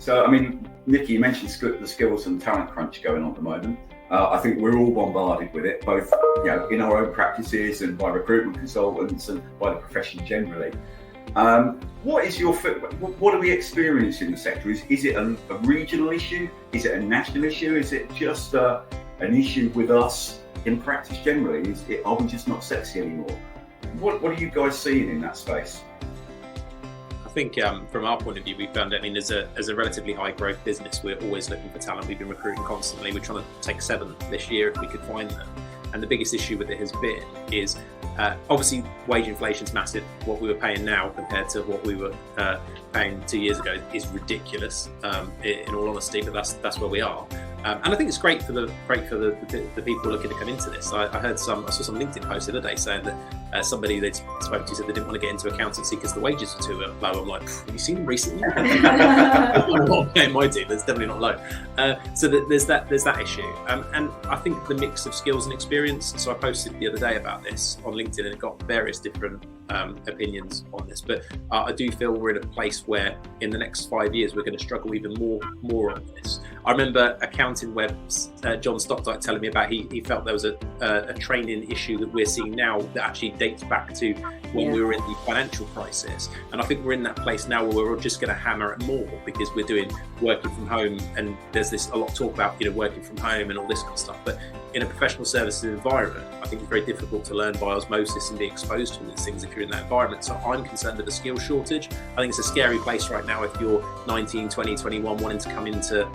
So, I mean, Nikki, you mentioned the skills and talent crunch going on at the moment. I think we're all bombarded with it, both in our own practices and by recruitment consultants and by the profession generally. What is your what do we experience in the sector? Is it a regional issue? Is it a national issue? Is it just an issue with us in practice generally? Are we just not sexy anymore? What are you guys seeing in that space? I think from our point of view, we found, as a relatively high growth business, we're always looking for talent. We've been recruiting constantly. We're trying to take 7 this year if we could find them. And the biggest issue with it has been is obviously wage inflation's massive. What we were paying now compared to what we were paying 2 years ago is ridiculous, in all honesty, but that's where we are. And I think it's great for the people looking to come into this. I saw some LinkedIn posts the other day saying that somebody they spoke to said they didn't want to get into accountancy because the wages are too low. I'm like, have you seen them recently? Not paying my team, it's definitely not low. So there's that issue, and I think the mix of skills and experience. So I posted the other day about this on LinkedIn, and it got various different opinions on this. But I do feel we're in a place where in the next 5 years we're going to struggle even more on this. I remember AccountingWEB's John Stockdike telling me about he felt there was a training issue that we're seeing now that actually dates back to when we were in the financial crisis. And I think we're in that place now where we're just going to hammer it more because we're doing working from home, and there's a lot of talk about working from home and all this kind of stuff. But in a professional services environment, I think it's very difficult to learn by osmosis and be exposed to all these things if you're in that environment. So I'm concerned with the skill shortage. I think it's a scary place right now if you're 19, 20, 21 wanting to come into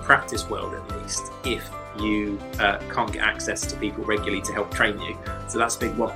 practice world, at least, if you can't get access to people regularly to help train you. So that's a big one.